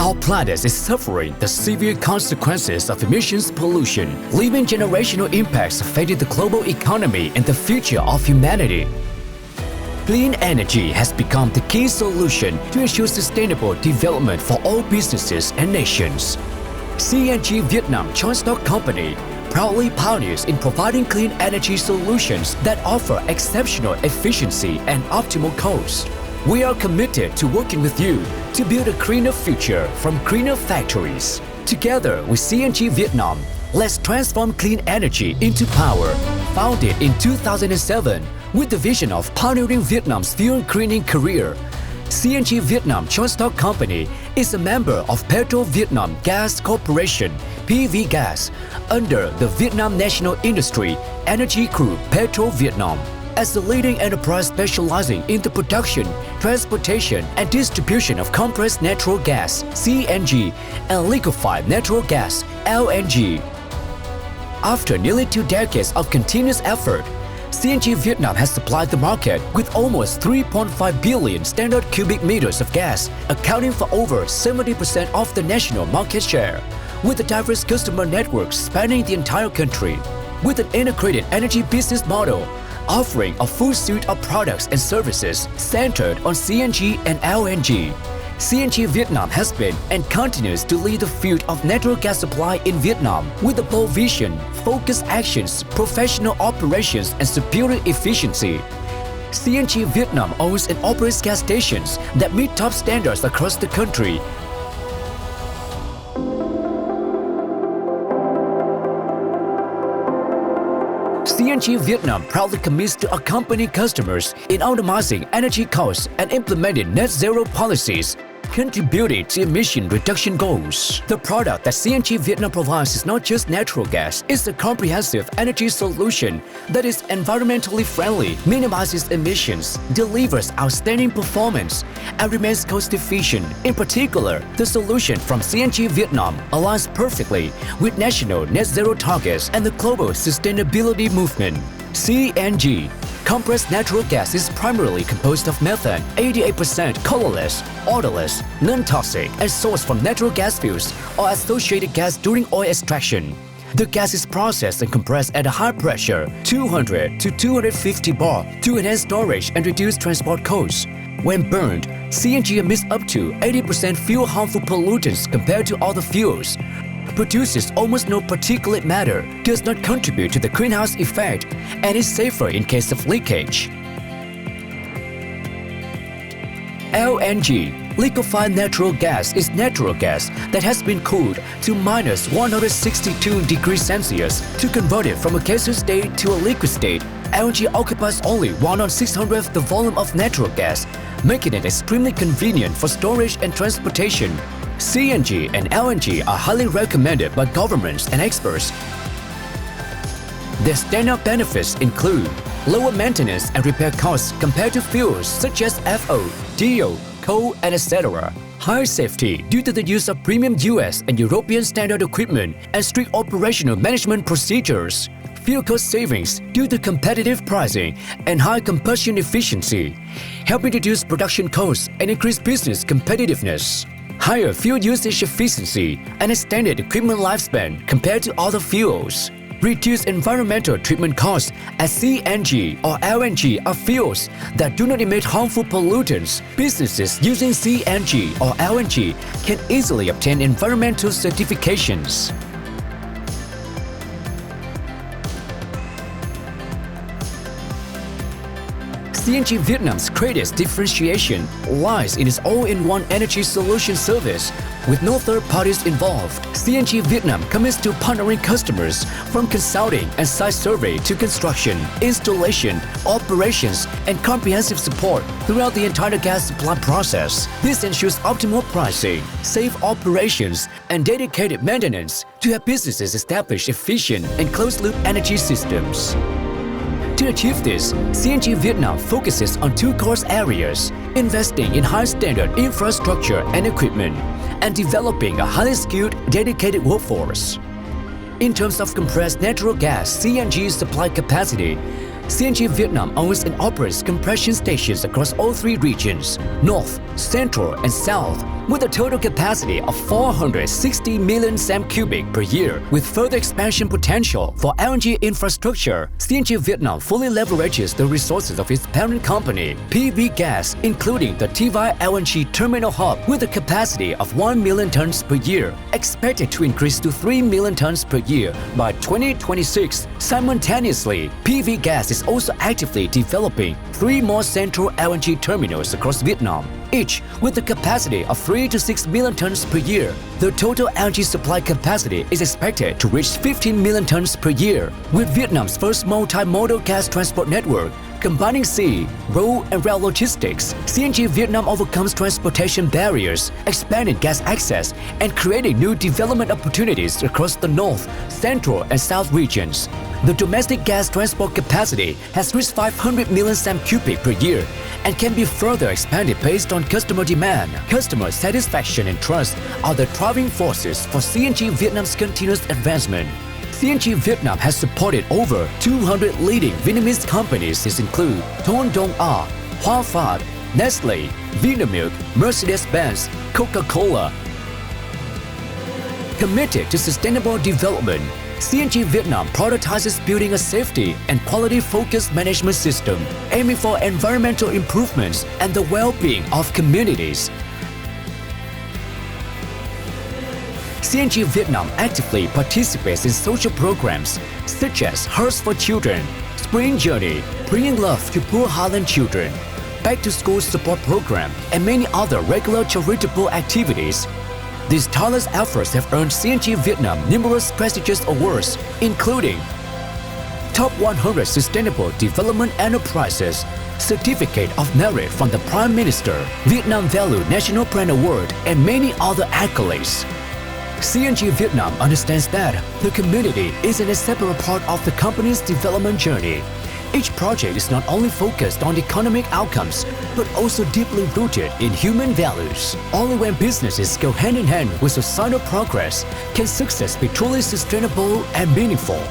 Our planet is suffering the severe consequences of emissions pollution, leaving generational impacts affecting the global economy and the future of humanity. Clean energy has become the key solution to ensure sustainable development for all businesses and nations. CNG Vietnam Joint Stock Company proudly pioneers in providing clean energy solutions that offer exceptional efficiency and optimal cost. We are committed to working with you to build a greener future from greener factories. Together with CNG Vietnam, let's transform clean energy into power. Founded in 2007 with the vision of pioneering Vietnam's fuel greening career, CNG Vietnam Joint Stock Company is a member of Petro Vietnam Gas Corporation (PV Gas) under the Vietnam National Industry Energy Group Petro Vietnam. As the leading enterprise specializing in the production, transportation and distribution of compressed natural gas (CNG) and liquefied natural gas (LNG. After nearly 2 decades of continuous effort, CNG Vietnam has supplied the market with almost 3.5 billion standard cubic meters of gas, accounting for over 70% of the national market share, with a diverse customer network spanning the entire country. With an integrated energy business model, offering a full suite of products and services centered on CNG and LNG, CNG Vietnam has been and continues to lead the field of natural gas supply in Vietnam with a bold vision, focused actions, professional operations and superior efficiency. CNG Vietnam owns and operates gas stations that meet top standards across the country. CNG Vietnam proudly commits to accompany customers in optimizing energy costs and implementing net zero policies, contributing to emission reduction goals. The product that CNG Vietnam provides is not just natural gas, it's a comprehensive energy solution that is environmentally friendly, minimizes emissions, delivers outstanding performance, and remains cost-efficient. In particular, the solution from CNG Vietnam aligns perfectly with national net zero targets and the global sustainability movement. CNG compressed natural gas is primarily composed of methane, 88% colorless, odorless, non-toxic, and sourced from natural gas fields or associated gas during oil extraction. The gas is processed and compressed at a high pressure, 200 to 250 bar, to enhance storage and reduce transport costs. When burned, CNG emits up to 80% fewer harmful pollutants compared to other fuels, produces almost no particulate matter, does not contribute to the greenhouse effect, and is safer in case of leakage. LNG, liquefied natural gas, is natural gas that has been cooled to minus 162 degrees Celsius to convert it from a gaseous state to a liquid state. LNG occupies only 1/600th the volume of natural gas, making it extremely convenient for storage and transportation. CNG and LNG are highly recommended by governments and experts. Their standout benefits include lower maintenance and repair costs compared to fuels such as FO, DO, coal, and etc. High safety due to the use of premium US and European standard equipment and strict operational management procedures. Fuel cost savings due to competitive pricing and high combustion efficiency, helping reduce production costs and increase business competitiveness. Higher fuel usage efficiency and extended equipment lifespan compared to other fuels. Reduce environmental treatment costs as CNG or LNG are fuels that do not emit harmful pollutants. Businesses using CNG or LNG can easily obtain environmental certifications. CNG Vietnam's greatest differentiation lies in its all-in-one energy solution service. With no third parties involved, CNG Vietnam commits to partnering customers from consulting and site survey to construction, installation, operations, and comprehensive support throughout the entire gas supply process. This ensures optimal pricing, safe operations, and dedicated maintenance to help businesses establish efficient and closed-loop energy systems. To achieve this, CNG Vietnam focuses on 2 core areas: investing in high-standard infrastructure and equipment, and developing a highly skilled, dedicated workforce. In terms of compressed natural gas (CNG) supply capacity, CNG Vietnam owns and operates compression stations across all 3 regions: North, Central and South, with a total capacity of 460 million cm cubic per year, with further expansion potential for LNG infrastructure. CNG Vietnam fully leverages the resources of its parent company, PV Gas, including the TVC LNG terminal hub with a capacity of 1 million tons per year, expected to increase to 3 million tons per year by 2026. Simultaneously, PV Gas is also actively developing 3 more central LNG terminals across Vietnam, each with a capacity of 3 to 6 million tons per year. The total LNG supply capacity is expected to reach 15 million tons per year. With Vietnam's first multimodal gas transport network, combining sea, road, and rail logistics, CNG Vietnam overcomes transportation barriers, expanding gas access, and creating new development opportunities across the North, Central, and South regions. The domestic gas transport capacity has reached 500 million cm cubic per year and can be further expanded based on customer demand. Customer satisfaction and trust are the driving forces for CNG Vietnam's continuous advancement. CNG Vietnam has supported over 200 leading Vietnamese companies. These include Ton Dong A, Hoa Phat, Nestle, Vinamilk, Mercedes-Benz, Coca-Cola. Committed to sustainable development, CNG Vietnam prioritizes building a safety and quality-focused management system, aiming for environmental improvements and the well-being of communities. CNG Vietnam actively participates in social programs such as Hearts for Children, Spring Journey, Bringing Love to Poor Highland Children, Back to School Support Program, and many other regular charitable activities. These tireless efforts have earned CNG Vietnam numerous prestigious awards, including Top 100 Sustainable Development Enterprises, Certificate of Merit from the Prime Minister, Vietnam Value National Brand Award, and many other accolades. CNG Vietnam understands that the community is an inseparable part of the company's development journey. Each project is not only focused on economic outcomes, but also deeply rooted in human values. Only when businesses go hand in hand with societal progress can success be truly sustainable and meaningful.